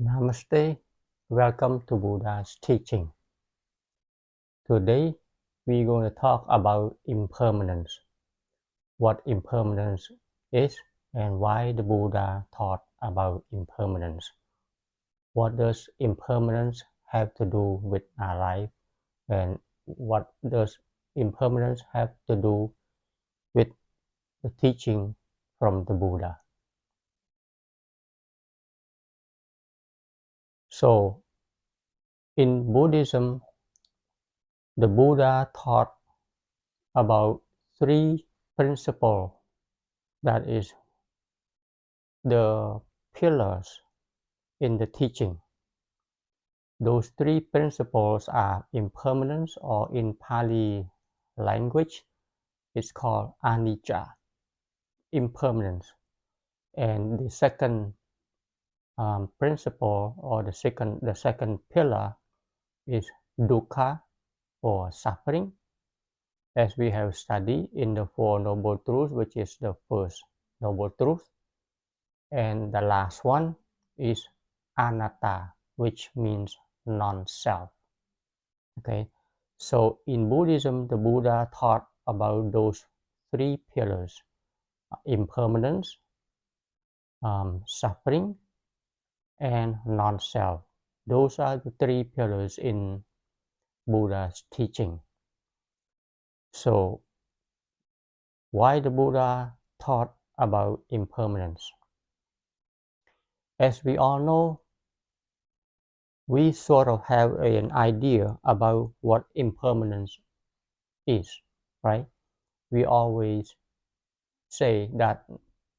Namaste, welcome to Buddha's teaching. Today we're going to talk about impermanence, what impermanence is and why the Buddha taught about impermanence. What does impermanence have to do with our life and what does impermanence have to do with the teaching from the Buddha? So in Buddhism, the Buddha taught about three principles, that is the pillars in the teaching. Those three principles are impermanence, or in Pali language it's called anicca, impermanence. And the second principle, or the second pillar, is dukkha, or suffering, as we have studied in the Four Noble Truths, which is the first noble truth. And the last one is anatta, which means non-self. Okay, so in Buddhism, the Buddha taught about those three pillars: impermanence, suffering, and non-self. Those are the three pillars in Buddha's teaching. So why the Buddha taught about impermanence? As we all know, we sort of have an idea about what impermanence is, right? We always say that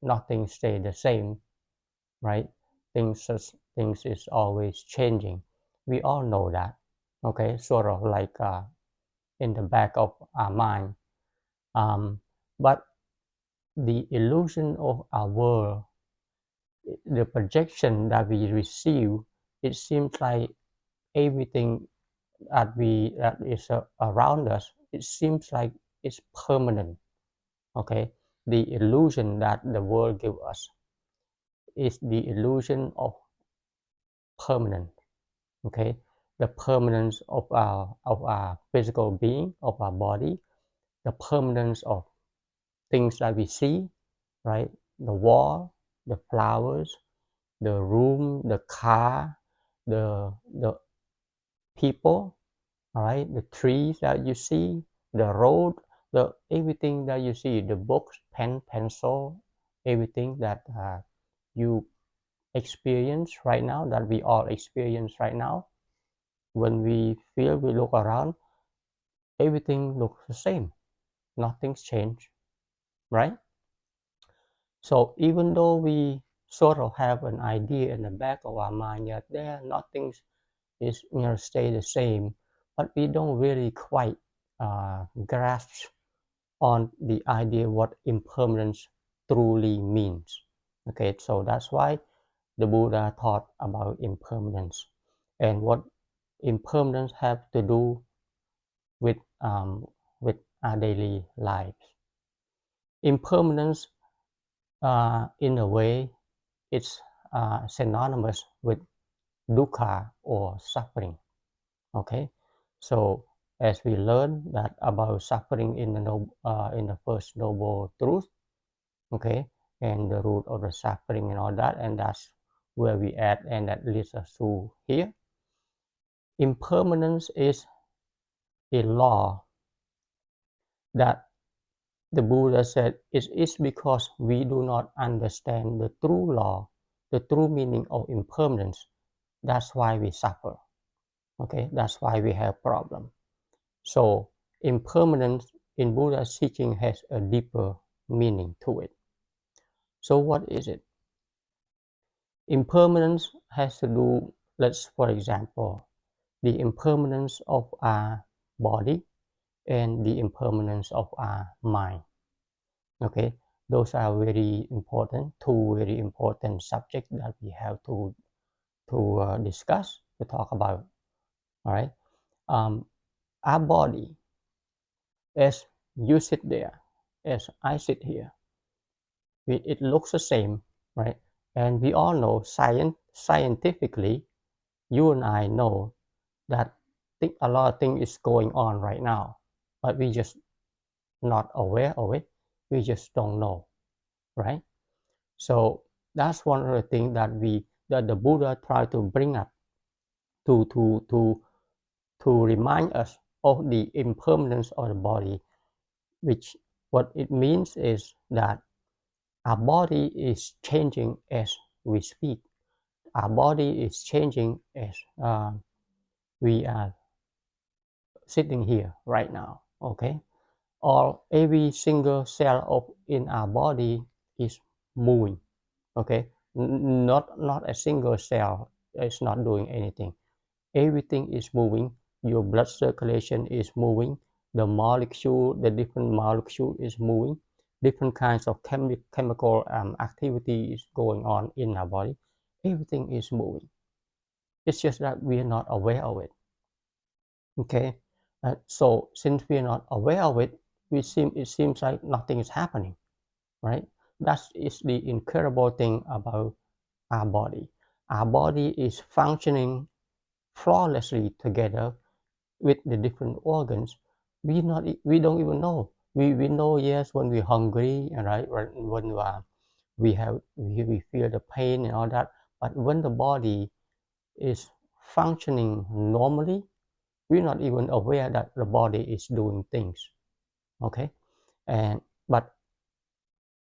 nothing stays the same, right? Things is always changing. We all know that, okay? Sort of like in the back of our mind. But the illusion of our world, the projection that we receive, it seems like everything that is around us, it seems like it's permanent. Okay, the illusion that the world gives us is the illusion of permanent. Okay, the permanence of our physical being, of our body, the permanence of things that we see, right? The wall, the flowers, the room, the car, the people, all right, the trees that you see, the road, the everything that you see, the books, pen, pencil, everything that you experience right now, that we all experience right now. When we look around, everything looks the same. Nothing's changed, right? So even though we sort of have an idea in the back of our mind that there nothing is stay the same, but we don't really quite grasp on the idea what impermanence truly means. Okay, so that's why the Buddha taught about impermanence and what impermanence have to do with with our daily lives. Impermanence, in a way, it's synonymous with dukkha, or suffering. Okay, so as we learn that about suffering in the first noble truth, okay, and the root of the suffering and all that, and that's where we at, and that leads us to here. Impermanence is a law that the Buddha said it is because we do not understand the true law, the true meaning of impermanence. That's why we suffer. Okay, that's why we have problem. So impermanence in Buddha's teaching has a deeper meaning to it. So what is it? Impermanence has to do, for example, the impermanence of our body and the impermanence of our mind. Okay, those are two very important subjects that we have to discuss, to talk about. All right, our body, as you sit there, as I sit here, it looks the same, right? And we all know scientifically, you and I know that a lot of things is going on right now, but we just not aware of it. We just don't know, right? So that's one of the things that the Buddha tried to bring up to to to to remind us of the impermanence of the body, which what it means is that our body is changing as we speak. Our body is changing as we are sitting here right now. Okay, all every single cell of in our body is moving. Okay, not a single cell is not doing anything. Everything is moving. Your blood circulation is moving. The different molecule is moving. Different kinds of chemical activity is going on in our body. Everything is moving. It's just that we are not aware of it. Okay, so since we are not aware of it, it seems like nothing is happening, right? That is the incredible thing about our body. Our body is functioning flawlessly together with the different organs. We don't even know. We know, yes, when we're hungry, right? When we feel the pain and all that. But when the body is functioning normally, we're not even aware that the body is doing things. Okay, and but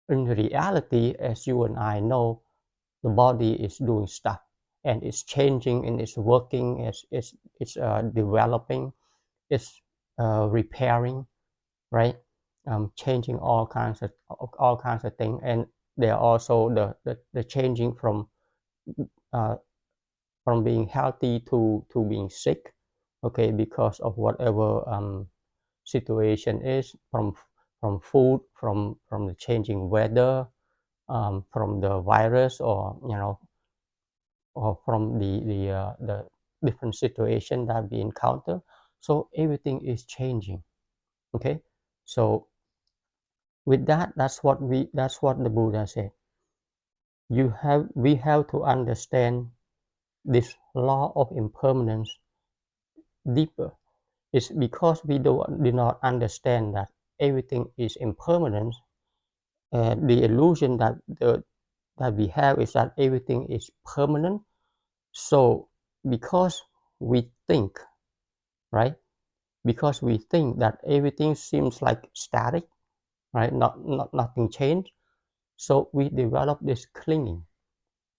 in reality, as you and I know, the body is doing stuff, and it's changing, and it's working, it's developing, it's repairing, right? Changing all kinds of things, and they are also the changing uh, from being healthy to being sick, okay, because of whatever situation is from food, from the changing weather, from the virus, or or from the different situation that we encounter. So everything is changing. Okay, so with that, that's what the Buddha said. We have to understand this law of impermanence deeper. It's because we do not understand that everything is impermanent. The illusion that we have is that everything is permanent. So because we think, right? Because we think that everything seems like static, right? Nothing changed. So we develop this clinging.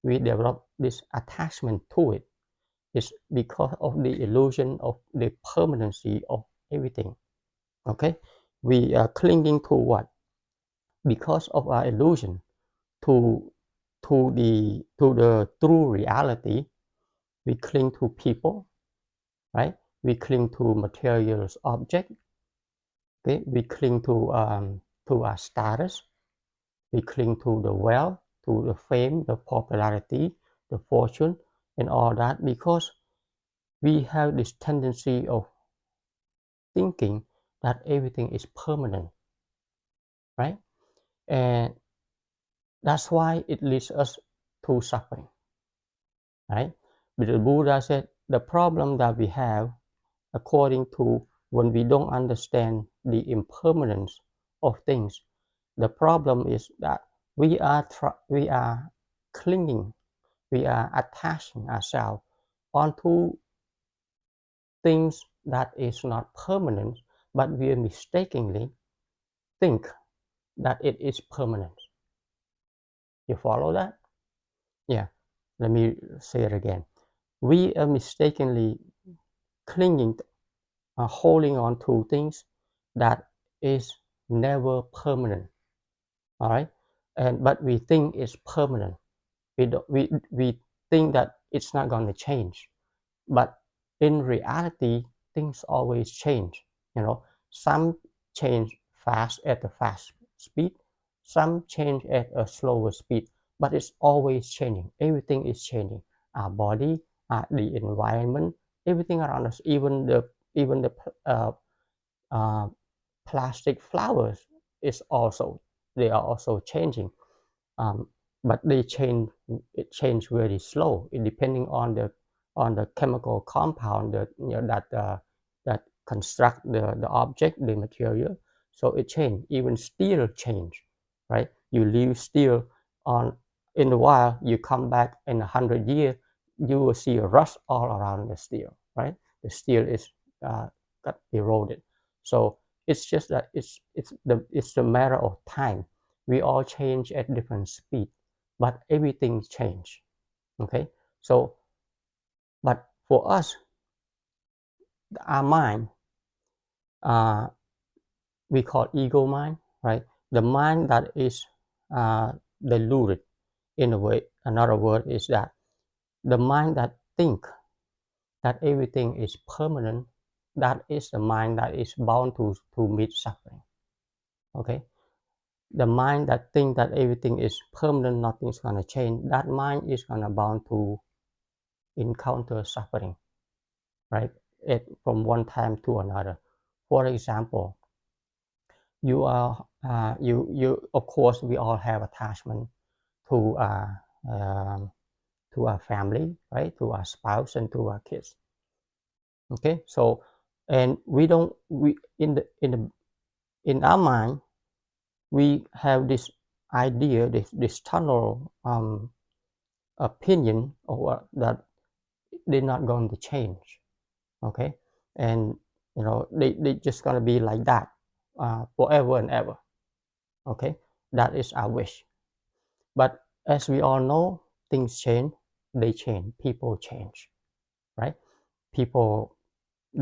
We develop this attachment to it. It's because of the illusion of the permanency of everything. Okay, we are clinging to what? Because of our illusion to the true reality. We cling to people, right? We cling to materials object. Okay, we cling to our status. We cling to the wealth, to the fame, the popularity, the fortune, and all that because we have this tendency of thinking that everything is permanent, right? And that's why it leads us to suffering, right? But the Buddha said the problem that we have, according to when we don't understand the impermanence of things, the problem is that we are clinging, we are attaching ourselves onto things that is not permanent, but we mistakenly think that it is permanent. You follow that? Yeah. Let me say it again. We are mistakenly clinging, holding on to things that is never permanent. All right, and but we think it's permanent. We think that it's not going to change, but in reality, things always change. Some change fast at a fast speed, some change at a slower speed, but it's always changing. Everything is changing. Our body, the environment, everything around us, even the uh, uh, plastic flowers is also they are also changing. Um, but it change very slow. It depending on the chemical compound that that construct the object, the material. So it change. Even steel change, right? You leave steel on in the wild, you come back in 100 years, you will see a rust all around the steel, right? The steel is got eroded. So it's just that it's the matter of time. We all change at different speed, but everything change. Okay, so but for us, our mind, uh, we call ego mind, right? The mind that is deluded in a way. Another word is that the mind that think that everything is permanent, that is the mind that is bound to meet suffering. Okay, the mind that think that everything is permanent, nothing's gonna change, that mind is gonna bound to encounter suffering, right? From one time to another. For example, you are you of course we all have attachment to um, to our family, right? To our spouse and to our kids. Okay, so and we don't we in our mind we have this idea, this tunnel opinion of what, that they're not going to change. Okay, and they just gonna be like that forever and ever. Okay, that is our wish. But as we all know, things change, they change, people change, right? People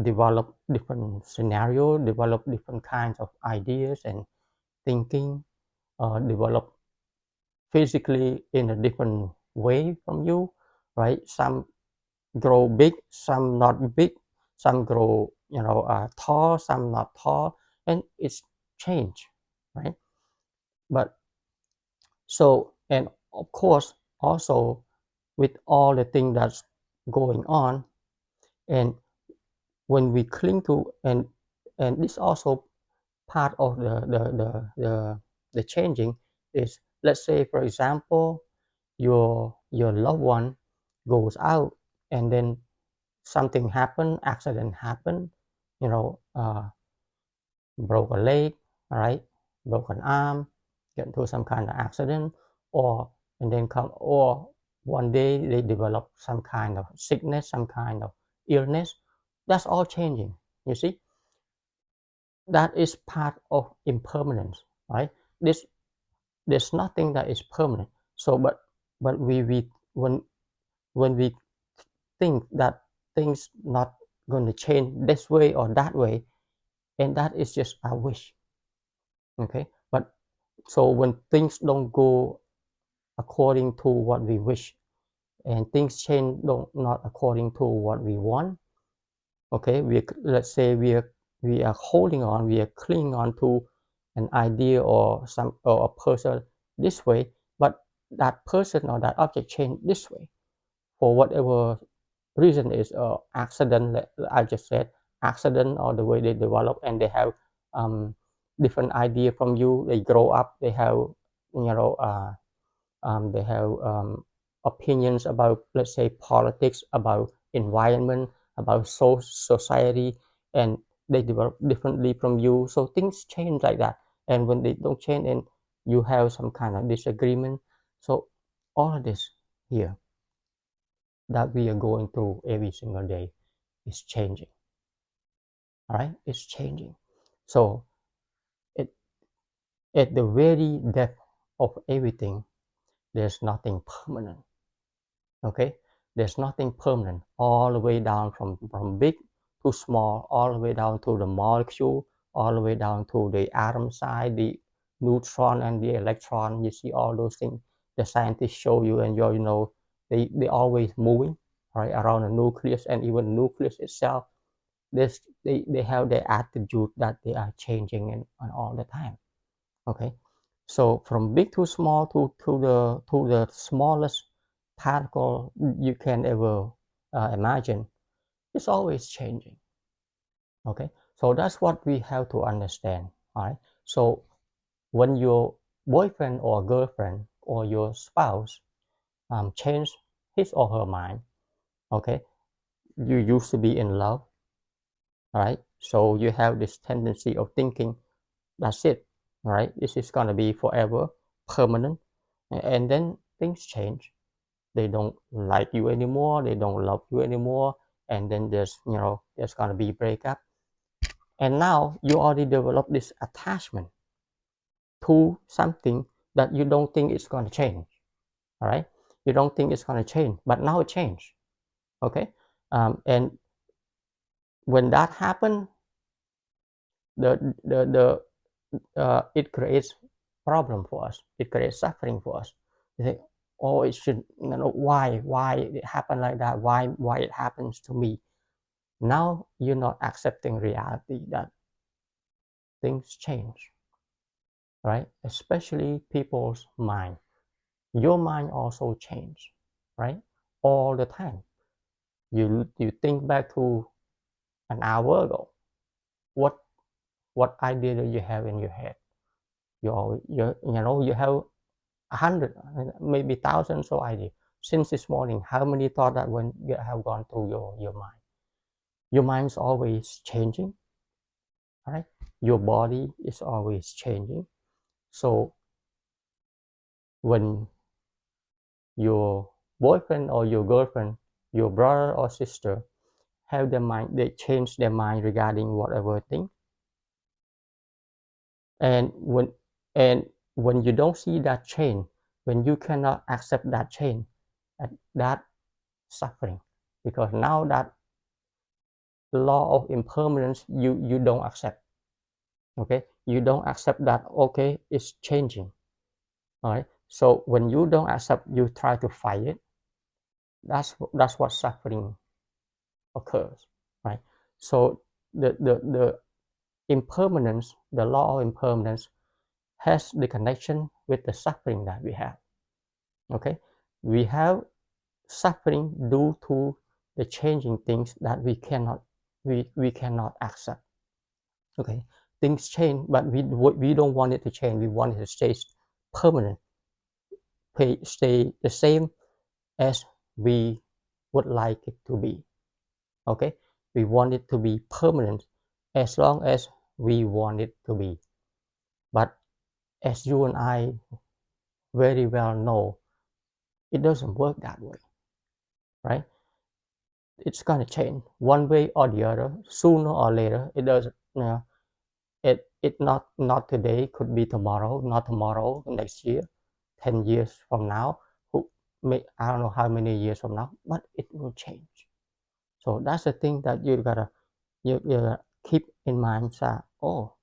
develop different scenario, develop different kinds of ideas and thinking, develop physically in a different way from you, right? Some grow big, some not big, some grow tall, some not tall, and it's change, right? But so, and of course also with all the thing that's going on, and when we cling to, and this also part of the changing is, let's say for example, your loved one goes out and then something happen, accident happen, you know, broke a leg, all right, broken arm, get into some kind of accident, or and then come, or one day they develop some kind of sickness, some kind of illness. That's all changing. You see, that is part of impermanence, right? This there's nothing that is permanent. So, but we when we think that things not going to change this way or that way, and that is just our wish. Okay, but so when things don't go according to what we wish, and things change don't not according to what we want, okay, let's say we are holding on, we are clinging on to an idea or some or a person this way, but that person or that object change this way for whatever reason is accident, I just said accident, or the way they develop and they have different idea from you, they grow up, they have they have opinions about, let's say, politics, about environment, about society, and they develop differently from you. So things change like that. And when they don't change and you have some kind of disagreement, so all of this here that we are going through every single day is changing. All right, it's changing. So it, at the very depth of everything, there's nothing permanent. Okay, there's nothing permanent, all the way down from big to small, all the way down to the molecule, all the way down to the atom side, the neutron and the electron. You see all those things the scientists show you, and they always moving right around the nucleus, and even the nucleus itself, they have their attitude that they are changing and all the time. Okay, so from big to small to the smallest particle you can ever imagine, it's always changing. Okay, so that's what we have to understand. All right, so when your boyfriend or girlfriend or your spouse change his or her mind. Okay, you used to be in love, right? So you have this tendency of thinking that's it, right? This is gonna be forever, permanent, and then things change. They don't like you anymore. They don't love you anymore, and then there's gonna be breakup. And now you already develop this attachment to something that you don't think it's gonna change. All right, you don't think it's gonna change, but now it changed. Okay, and when that happens, the it creates problem for us. It creates suffering for us. You think, oh, it should, why it happened like that? Why it happens to me? Now you're not accepting reality that things change, right? Especially people's mind. Your mind also change, right? All the time. You think back to an hour ago. What what idea do you have in your head? You have 100, maybe thousands of ideas since this morning. How many thoughts that when you have gone through your mind? Your mind's always changing, right? Your body is always changing. So when your boyfriend or your girlfriend, your brother or sister have their mind, they change their mind regarding whatever thing, and when you don't see that change, when you cannot accept that change, that suffering, because now that law of impermanence you don't accept. Okay, you don't accept that, okay, it's changing. All right, so when you don't accept, you try to fight it. That's what suffering occurs, right? So the impermanence, the law of impermanence, has the connection with the suffering that we have. Okay, we have suffering due to the changing things that we cannot accept. Okay, things change, but we don't want it to change. We want it to stay permanent, stay the same as we would like it to be. Okay, we want it to be permanent as long as we want it to be. But as you and I very well know, it doesn't work that way, right? It's gonna change one way or the other, sooner or later. It doesn't, it not today, could be tomorrow, not tomorrow, next year, 10 years from now, who I don't know how many years from now, but it will change. So that's the thing that you gotta keep in mind. So, oh,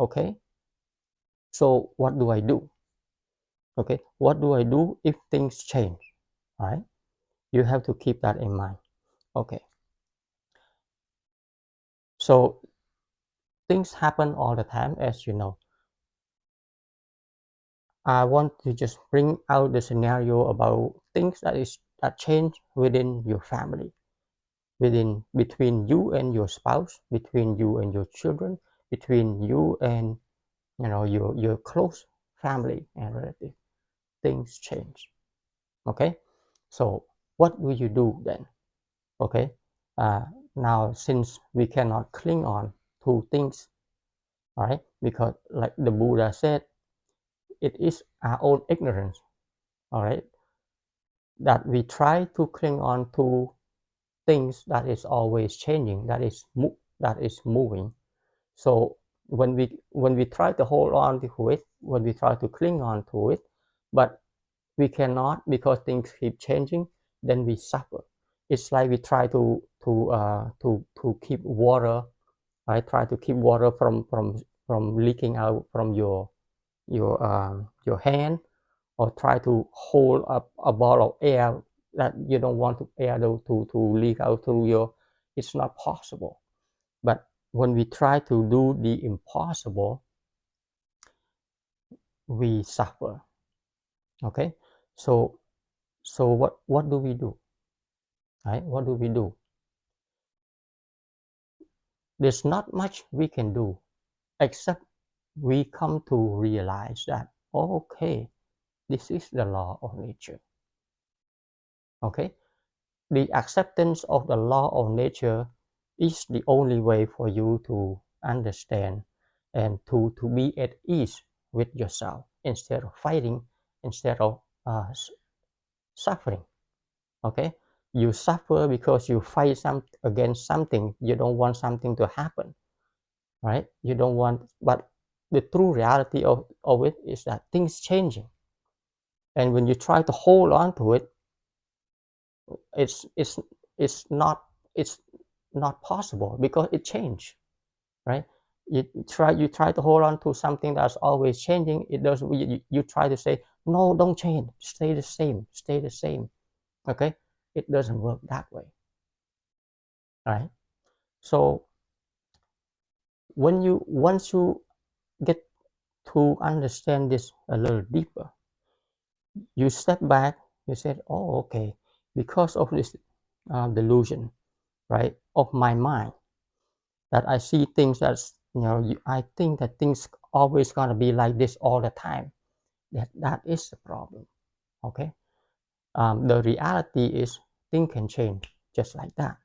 okay, so what do I do? Okay, what do I do if things change? Right, you have to keep that in mind. Okay, so things happen all the time, as you know. I want to just bring out the scenario about things that change within your family, within between you and your spouse, between you and your children, between you and your close family and relative. Things change. Okay, so what will you do then? Okay, uh, now since we cannot cling on to things, all right, because like the Buddha said, it is our own ignorance, all right, that we try to cling on to things that is always changing, that is moving. So when we try to hold on to it, when we try to cling on to it, but we cannot because things keep changing, then we suffer. It's like we try to keep water. I try to keep water from leaking out from your hand, or try to hold up a ball of air that you don't want to air to leak out through your. It's not possible. But when we try to do the impossible, we suffer. Okay, so what do we do? Right? What do we do? There's not much we can do except we come to realize that, okay, This is the law of nature. Okay? The acceptance of the law of nature is the only way for you to understand and to be at ease with yourself instead of fighting, instead of suffering. Okay? You suffer because you fight against something. You don't want something to happen, right? You don't want, but the true reality of it is that things changing. And when you try to hold on to it, it's it's it's not it's not possible because it changed, right? You try to hold on to something that's always changing. It doesn't. You try to say no, don't change, stay the same, stay the same. Okay, it doesn't work that way, right? So once you get to understand this a little deeper, you step back. You said, oh, okay, because of this delusion, right, of my mind, that I see things as, I think that things always gonna be like this all the time. That is the problem. Okay. The reality is things can change just like that.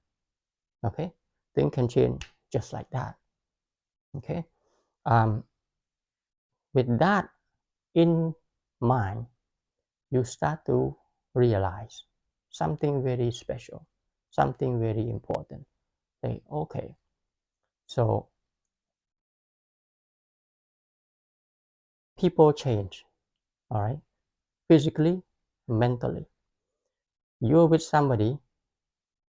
Okay. Things can change just like that. Okay. Um, with that in mind, you start to realize something very special, something very important. Say, okay, so people change, all right, physically, mentally. You're with somebody,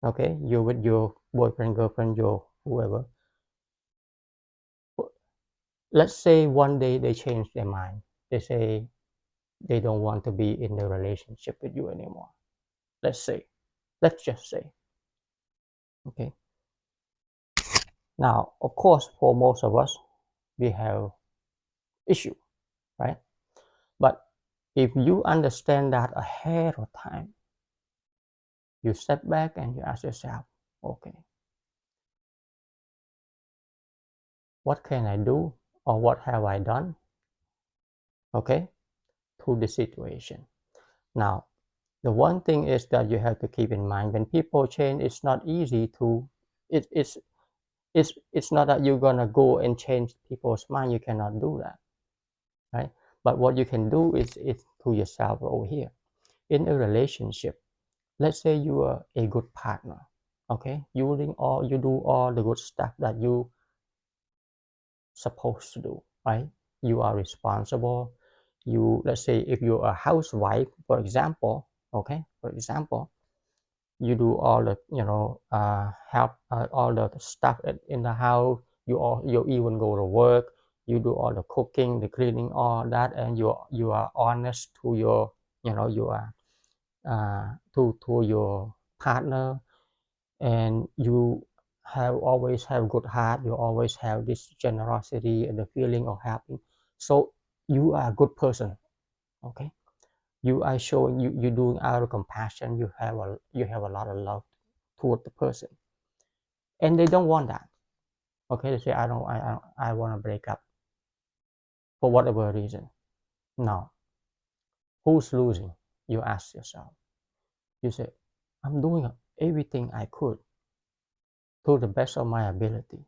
okay, you're with your boyfriend, girlfriend, your whoever. Let's say one day they change their mind. They say they don't want to be in a relationship with you anymore. Let's say, let's just say, okay. Now, of course, for most of us, we have issue, right? But if you understand that ahead of time, you step back and you ask yourself, okay, what can I do or what have I done, okay, to the situation? Now, the one thing is that you have to keep in mind when people change, it's not easy to, it's not that you're gonna go and change people's mind. You cannot do that, right? But what you can do is to yourself over here. In a relationship, let's say you are a good partner, okay? You do all the good stuff that you supposed to do, right? You are responsible. Let's say if you're a housewife, for example, okay, for example, you do all the help all the stuff in the house. You even go to work. You do all the cooking, the cleaning, all that, and you are honest to your you are to your partner, and you have always have good heart. You always have this generosity and the feeling of helping. So you are a good person, okay? You are showing you doing out of compassion. You have a lot of love toward the person, and they don't want that. Okay, they say I want to break up for whatever reason. Now, who's losing? You ask yourself. You say, I'm doing everything I could to the best of my ability.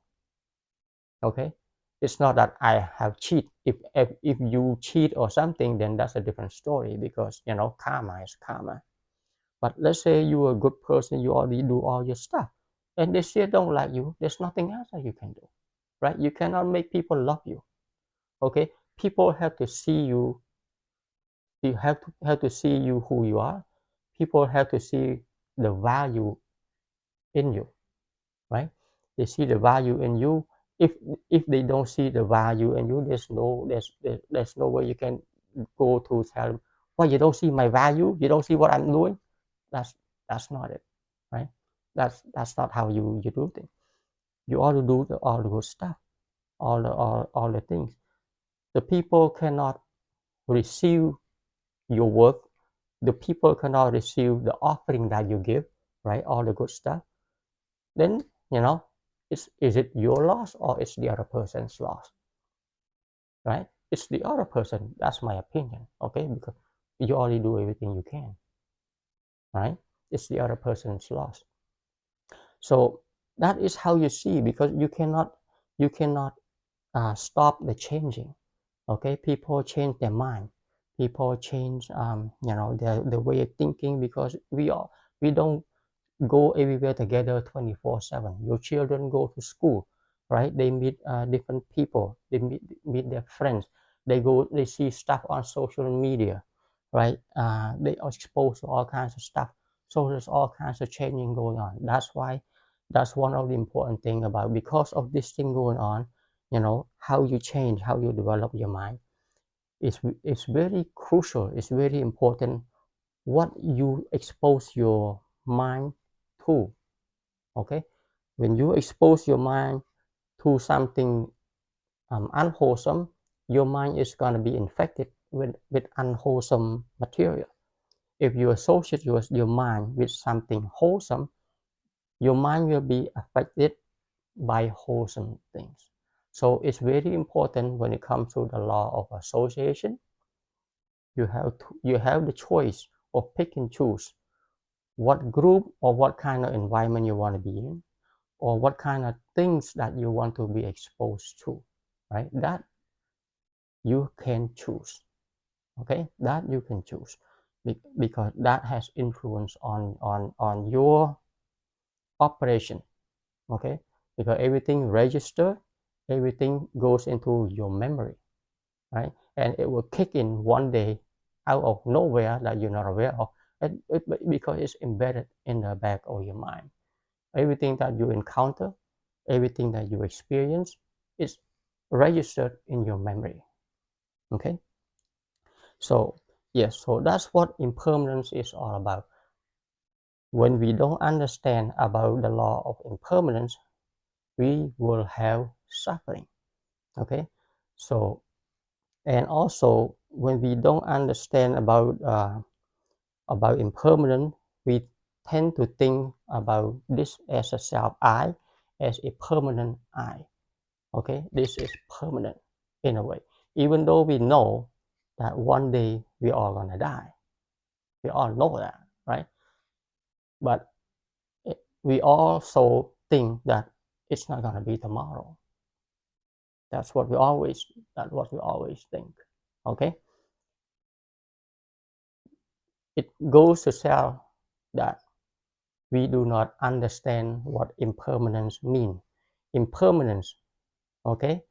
Okay, it's not that I have cheat. If you cheat or something, then that's a different story, because karma is karma. But let's say you're a good person, you already do all your stuff, and they still don't like you. There's nothing else that you can do, right? You cannot make people love you. Okay, people have to see you. You have to see you who you are. People have to see the value in you, right? They see the value in you. If they don't see the value in you, there's no way you can go to tell them, well, you don't see my value, you don't see what I'm doing. That's not it, right? That's not how you do things. You ought to do all the good stuff, all the things. The people cannot receive your work. The people cannot receive the offering that you give, right? All the good stuff. Then is it your loss or it's the other person's loss, right? It's the other person. That's my opinion, okay? Because you only do everything you can, right? It's the other person's loss. So that is how you see, because you cannot stop the changing. Okay, people change their mind, people change the way of thinking, because we don't go everywhere together 24/7. Your children go to school, right? They meet different people, they meet their friends, they see stuff on social media, right? They are exposed to all kinds of stuff, so there's all kinds of changing going on. That's why, that's one of the important thing about, because of this thing going on, how you change, how you develop your mind, it's very crucial, it's very important what you expose your mind to. Okay, when you expose your mind to something unwholesome, your mind is going to be infected with unwholesome material. If you associate your mind with something wholesome, your mind will be affected by wholesome things. So it's very important when it comes to the law of association. You have the choice of pick and choose what group or what kind of environment you want to be in, or what kind of things that you want to be exposed to, right? That you can choose. Okay, that you can choose, because that has influence on your operation. Okay, because everything register, everything goes into your memory, right? And it will kick in one day out of nowhere that you're not aware of, because it's embedded in the back of your mind. Everything that you encounter, everything that you experience is registered in your memory. Okay, so yes, so that's what impermanence is all about. When we don't understand about the law of impermanence, we will have suffering. Okay, so, and also when we don't understand about impermanence, we tend to think about this as a self I, as a permanent I. Okay, this is permanent in a way, even though we know that one day we are gonna die. We all know that, right? But we also think that it's not gonna be tomorrow. That's what we always think. Okay, it goes to show that we do not understand what impermanence means. Impermanence, okay,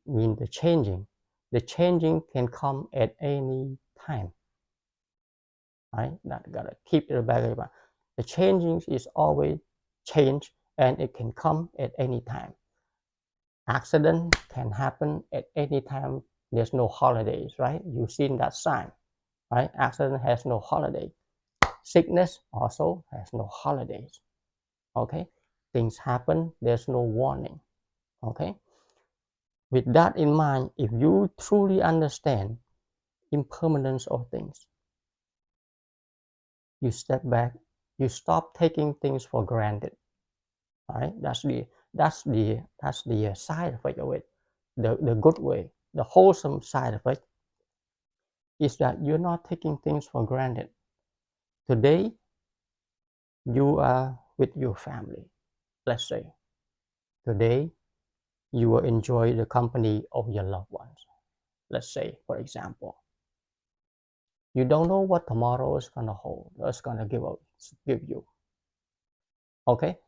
mean the changing. The changing can come at any time, right? That gotta keep it back in mind. The changing is always change, and it can come at any time. Accident can happen at any time. There's no holidays, right? You've seen that sign, right? Accident has no holiday. Sickness also has no holidays. Okay, things happen. There's no warning. Okay, with that in mind, if you truly understand impermanence of things, you step back, you stop taking things for granted. All right, that's the side effect of it. The good way, the wholesome side of it, is that you're not taking things for granted. Today you are with your family, let's say. Today you will enjoy the company of your loved ones, let's say, for example. You don't know what tomorrow is going to hold, it's going to give you. Okay,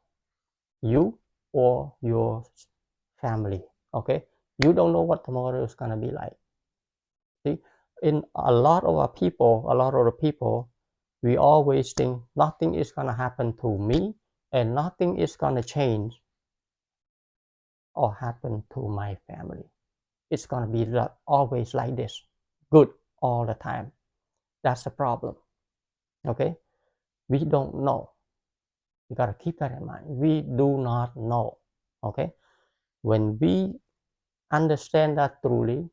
you or your family. Okay, you don't know what tomorrow is going to be like. See, in a lot of the people, we always think nothing is going to happen to me, and nothing is going to change or happen to my family. It's going to be always like this, good all the time. That's the problem. Okay, we don't know. You got to keep that in mind. We do not know. Okay, when we understand that truly,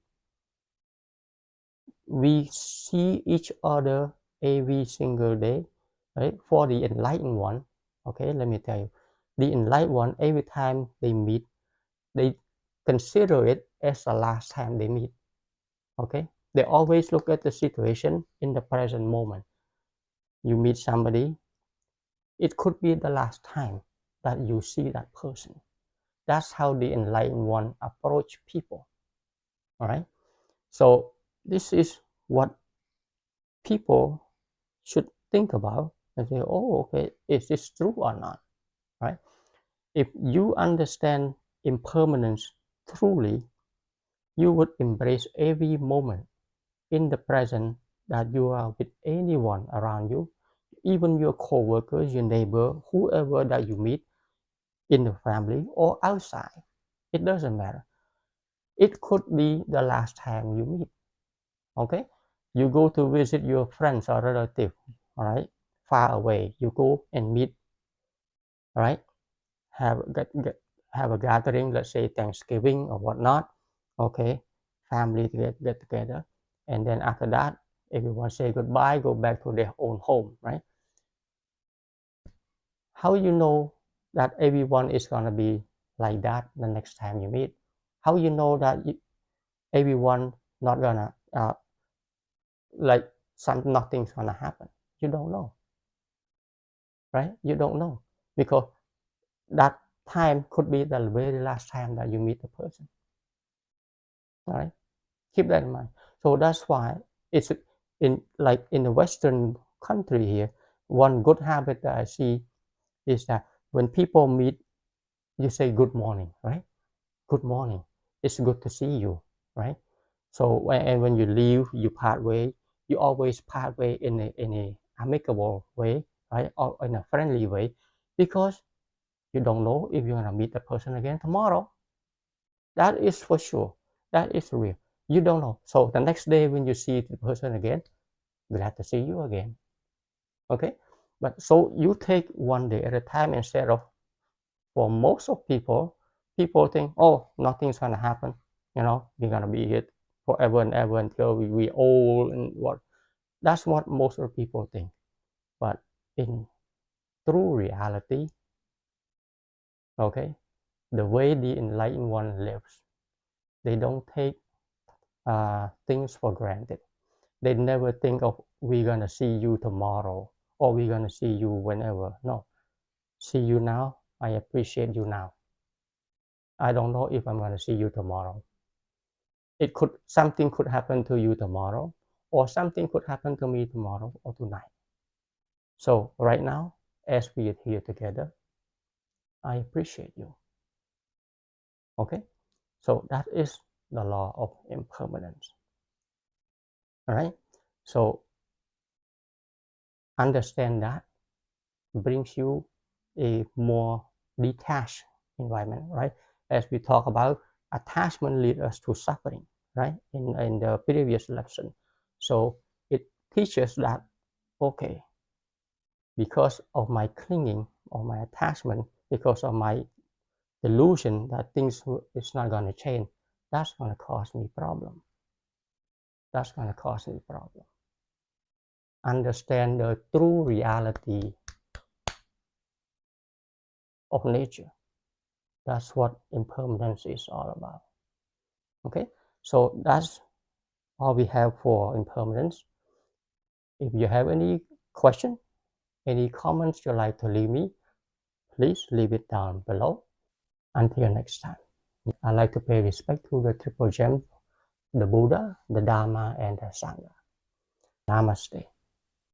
we see each other every single day, right? For the enlightened one, okay, let me tell you, the enlightened one, every time they meet, they consider it as the last time they meet. Okay, They always look at the situation in the present moment. You meet somebody, it could be the last time that you see that person. That's how the enlightened one approach people. All right. So this is what people should think about and say, oh, okay, is this true or not? Right? If you understand impermanence truly, you would embrace every moment in the present that you are with anyone around you, even your co-workers, your neighbor, whoever that you meet in the family or outside. It doesn't matter. It could be the last time you meet. Okay? You go to visit your friends or relative, all right, far away. You go and meet, all right, have have a gathering, let's say Thanksgiving or whatnot. Okay, family get together, and then after that, everyone say goodbye, go back to their own home, right? How you know that everyone is gonna be like that the next time you meet? How you know that everyone not gonna like nothing's gonna happen? You don't know, right? You don't know because that time could be the very last time that you meet the person. All right, keep that in mind. So that's why it's in the Western country here. One good habit that I see is that when people meet, you say good morning, right? Good morning. It's good to see you, right? So and when you leave, you part way. You always part way in a amicable way, right, or in a friendly way, because you don't know if you're gonna meet the person again tomorrow. That is for sure. That is real. You don't know. So the next day when you see the person again, glad to see you again. Okay? But so you take one day at a time instead of for most of people think, oh, nothing's gonna happen. We're gonna be here forever and ever until we old and what. That's what most of the people think. But in true reality, okay, the way the enlightened one lives, they don't take things for granted. They never think of we're gonna see you tomorrow or we're gonna see you whenever. No, see you now. I appreciate you now. I don't know if I'm gonna see you tomorrow. Something could happen to you tomorrow, or something could happen to me tomorrow or tonight. So right now, as we are here together, I appreciate you. Okay, so that is the law of impermanence. All right, so understand that brings you a more detached environment, right? As we talk about, attachment leads us to suffering, right? In the previous lesson. So it teaches that, okay, because of my clinging or my attachment, because of my delusion that things is not going to change, that's going to cause me problem. That's going to cause me problem. Understand the true reality of nature. That's what impermanence is all about. Okay, so that's all we have for impermanence. If you have any question, any comments you'd like to leave me, please leave it down below. Until next time, I'd like to pay respect to the triple gem, the Buddha, the Dharma, and the Sangha. Namaste.